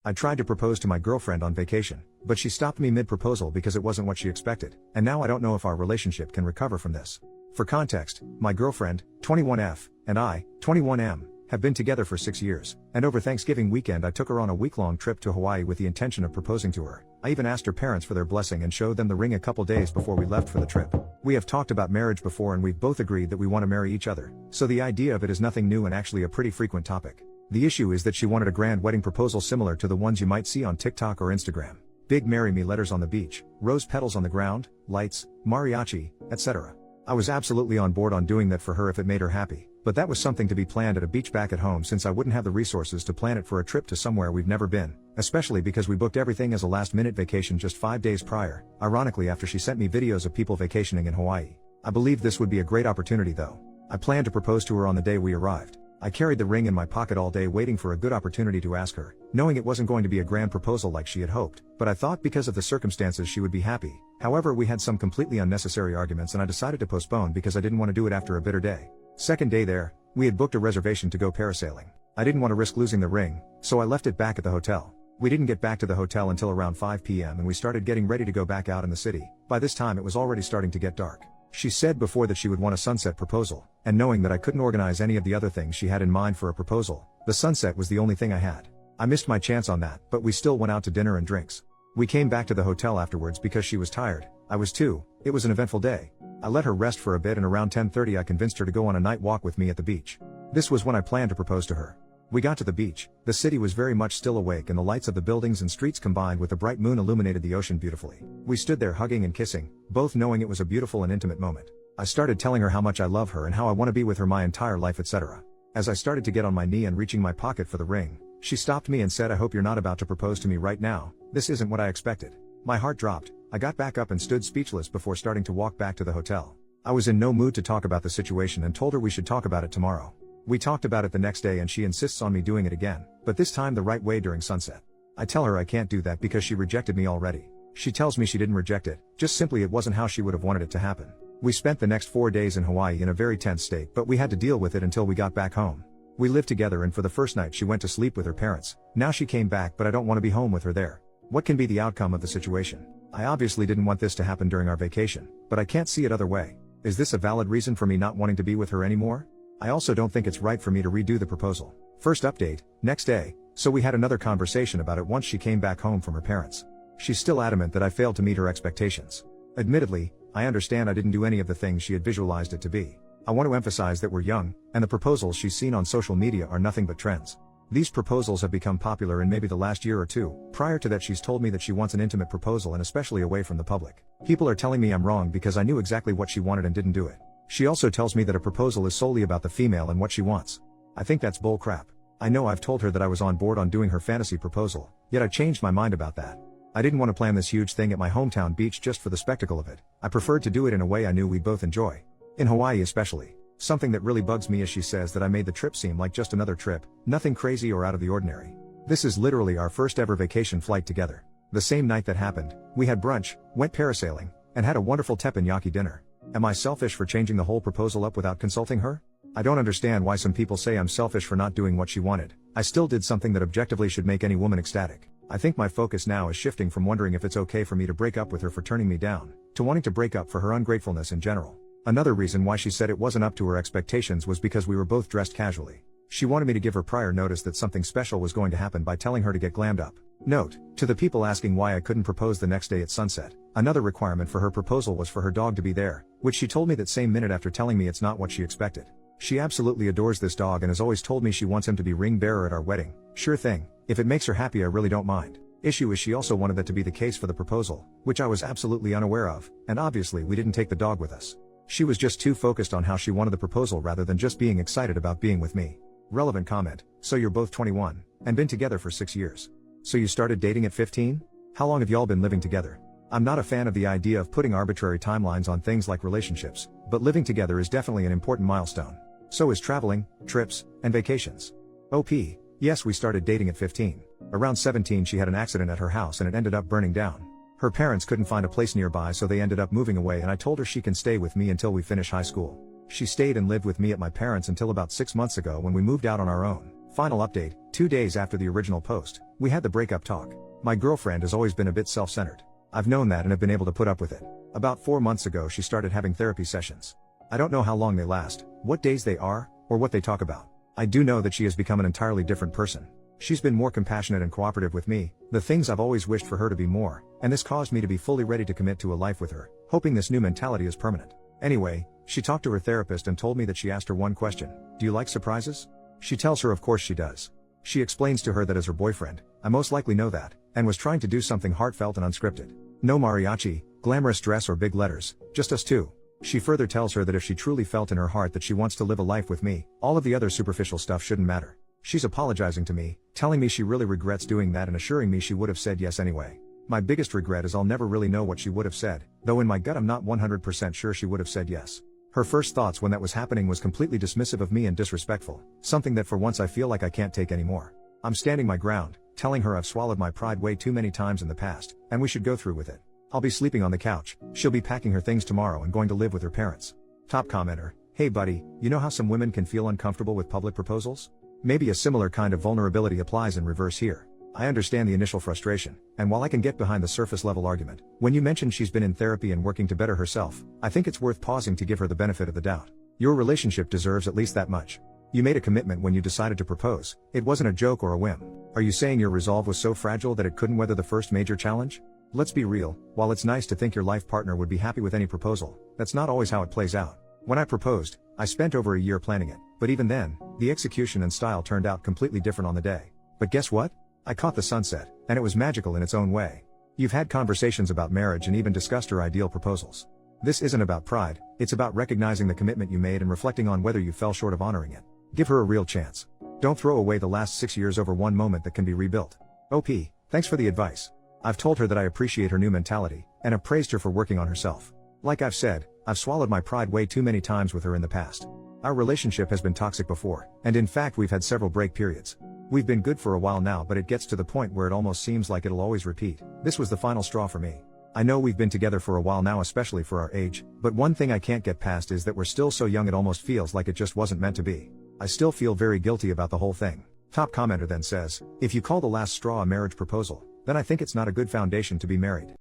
I tried to propose to my girlfriend on vacation, but she stopped me mid-proposal because it wasn't what she expected, and now I don't know if our relationship can recover from this. For context, my girlfriend, 21F, and I, 21M, have been together for 6 years, and over Thanksgiving weekend I took her on a week-long trip to Hawaii with the intention of proposing to her. I even asked her parents for their blessing and showed them the ring a couple days before we left for the trip. We have talked about marriage before and we've both agreed that we want to marry each other, so the idea of it is nothing new and actually a pretty frequent topic. The issue is that she wanted a grand wedding proposal similar to the ones you might see on TikTok or Instagram. Big marry me letters on the beach, rose petals on the ground, lights, mariachi, etc. I was absolutely on board on doing that for her if it made her happy, but that was something to be planned at a beach back at home since I wouldn't have the resources to plan it for a trip to somewhere we've never been, especially because we booked everything as a last-minute vacation just 5 days prior, ironically after she sent me videos of people vacationing in Hawaii. I believed this would be a great opportunity though. I planned to propose to her on the day we arrived. I carried the ring in my pocket all day waiting for a good opportunity to ask her, knowing it wasn't going to be a grand proposal like she had hoped, but I thought because of the circumstances she would be happy. However, we had some completely unnecessary arguments and I decided to postpone because I didn't want to do it after a bitter day. Second day there, we had booked a reservation to go parasailing. I didn't want to risk losing the ring, so I left it back at the hotel. We didn't get back to the hotel until around 5 p.m. and we started getting ready to go back out in the city. By this time it was already starting to get dark. She said before that she would want a sunset proposal, and knowing that I couldn't organize any of the other things she had in mind for a proposal, the sunset was the only thing I had. I missed my chance on that, but we still went out to dinner and drinks. We came back to the hotel afterwards because she was tired. I was too. It was an eventful day. I let her rest for a bit and around 10:30 I convinced her to go on a night walk with me at the beach. This was when I planned to propose to her. We got to the beach, the city was very much still awake and the lights of the buildings and streets combined with the bright moon illuminated the ocean beautifully. We stood there hugging and kissing, both knowing it was a beautiful and intimate moment. I started telling her how much I love her and how I want to be with her my entire life, etc. As I started to get on my knee and reaching my pocket for the ring, she stopped me and said, "I hope you're not about to propose to me right now. This isn't what I expected." My heart dropped. I got back up and stood speechless before starting to walk back to the hotel. I was in no mood to talk about the situation and told her we should talk about it tomorrow. We talked about it the next day and she insists on me doing it again, but this time the right way during sunset. I tell her I can't do that because she rejected me already. She tells me she didn't reject it, just simply it wasn't how she would have wanted it to happen. We spent the next 4 days in Hawaii in a very tense state, but we had to deal with it until we got back home. We lived together and for the first night she went to sleep with her parents. Now she came back but I don't want to be home with her there. What can be the outcome of the situation? I obviously didn't want this to happen during our vacation, but I can't see it other way. Is this a valid reason for me not wanting to be with her anymore? I also don't think it's right for me to redo the proposal. First update, next day, so we had another conversation about it once she came back home from her parents. She's still adamant that I failed to meet her expectations. Admittedly, I understand I didn't do any of the things she had visualized it to be. I want to emphasize that we're young, and the proposals she's seen on social media are nothing but trends. These proposals have become popular in maybe the last year or two. Prior to that she's told me that she wants an intimate proposal and especially away from the public. People are telling me I'm wrong because I knew exactly what she wanted and didn't do it. She also tells me that a proposal is solely about the female and what she wants. I think that's bull crap. I know I've told her that I was on board on doing her fantasy proposal, yet I changed my mind about that. I didn't want to plan this huge thing at my hometown beach just for the spectacle of it. I preferred to do it in a way I knew we'd both enjoy. In Hawaii especially. Something that really bugs me is she says that I made the trip seem like just another trip, nothing crazy or out of the ordinary. This is literally our first ever vacation flight together. The same night that happened, we had brunch, went parasailing, and had a wonderful teppanyaki dinner. Am I selfish for changing the whole proposal up without consulting her? I don't understand why some people say I'm selfish for not doing what she wanted. I still did something that objectively should make any woman ecstatic. I think my focus now is shifting from wondering if it's okay for me to break up with her for turning me down, to wanting to break up for her ungratefulness in general. Another reason why she said it wasn't up to her expectations was because we were both dressed casually. She wanted me to give her prior notice that something special was going to happen by telling her to get glammed up. Note, to the people asking why I couldn't propose the next day at sunset, another requirement for her proposal was for her dog to be there, which she told me that same minute after telling me it's not what she expected. She absolutely adores this dog and has always told me she wants him to be ring bearer at our wedding. Sure thing, if it makes her happy I really don't mind. Issue is she also wanted that to be the case for the proposal, which I was absolutely unaware of, and obviously we didn't take the dog with us. She was just too focused on how she wanted the proposal rather than just being excited about being with me. Relevant comment, so you're both 21, and been together for 6 years. So you started dating at 15? How long have y'all been living together? I'm not a fan of the idea of putting arbitrary timelines on things like relationships, but living together is definitely an important milestone. So is traveling, trips, and vacations. OP, yes, we started dating at 15. Around 17 she had an accident at her house and it ended up burning down. Her parents couldn't find a place nearby so they ended up moving away and I told her she can stay with me until we finish high school. She stayed and lived with me at my parents' until about 6 months ago when we moved out on our own. Final update, 2 days after the original post, we had the breakup talk. My girlfriend has always been a bit self-centered. I've known that and have been able to put up with it. About 4 months ago she started having therapy sessions. I don't know how long they last, what days they are, or what they talk about. I do know that she has become an entirely different person. She's been more compassionate and cooperative with me, the things I've always wished for her to be more, and this caused me to be fully ready to commit to a life with her, hoping this new mentality is permanent. Anyway, she talked to her therapist and told me that she asked her one question: do you like surprises? She tells her of course she does. She explains to her that as her boyfriend, I most likely know that, and was trying to do something heartfelt and unscripted. No mariachi, glamorous dress or big letters, just us two. She further tells her that if she truly felt in her heart that she wants to live a life with me, all of the other superficial stuff shouldn't matter. She's apologizing to me, telling me she really regrets doing that and assuring me she would have said yes anyway. My biggest regret is I'll never really know what she would have said, though in my gut I'm not 100% sure she would have said yes. Her first thoughts when that was happening was completely dismissive of me and disrespectful, something that for once I feel like I can't take anymore. I'm standing my ground, telling her I've swallowed my pride way too many times in the past, and we should go through with it. I'll be sleeping on the couch, she'll be packing her things tomorrow and going to live with her parents. Top commenter: hey buddy, you know how some women can feel uncomfortable with public proposals? Maybe a similar kind of vulnerability applies in reverse here. I understand the initial frustration, and while I can get behind the surface level argument, when you mentioned she's been in therapy and working to better herself, I think it's worth pausing to give her the benefit of the doubt. Your relationship deserves at least that much. You made a commitment when you decided to propose. It wasn't a joke or a whim. Are you saying your resolve was so fragile that it couldn't weather the first major challenge? Let's be real, while it's nice to think your life partner would be happy with any proposal, that's not always how it plays out. When I proposed, I spent over a year planning it, but even then, the execution and style turned out completely different on the day. But guess what? I caught the sunset, and it was magical in its own way. You've had conversations about marriage and even discussed her ideal proposals. This isn't about pride, it's about recognizing the commitment you made and reflecting on whether you fell short of honoring it. Give her a real chance. Don't throw away the last 6 years over one moment that can be rebuilt. OP, thanks for the advice. I've told her that I appreciate her new mentality, and have praised her for working on herself. Like I've said, I've swallowed my pride way too many times with her in the past. Our relationship has been toxic before, and in fact we've had several break periods. We've been good for a while now, but it gets to the point where it almost seems like it'll always repeat. This was the final straw for me. I know we've been together for a while now, especially for our age, but one thing I can't get past is that we're still so young it almost feels like it just wasn't meant to be. I still feel very guilty about the whole thing. Top commenter then says, if you call the last straw a marriage proposal, then I think it's not a good foundation to be married.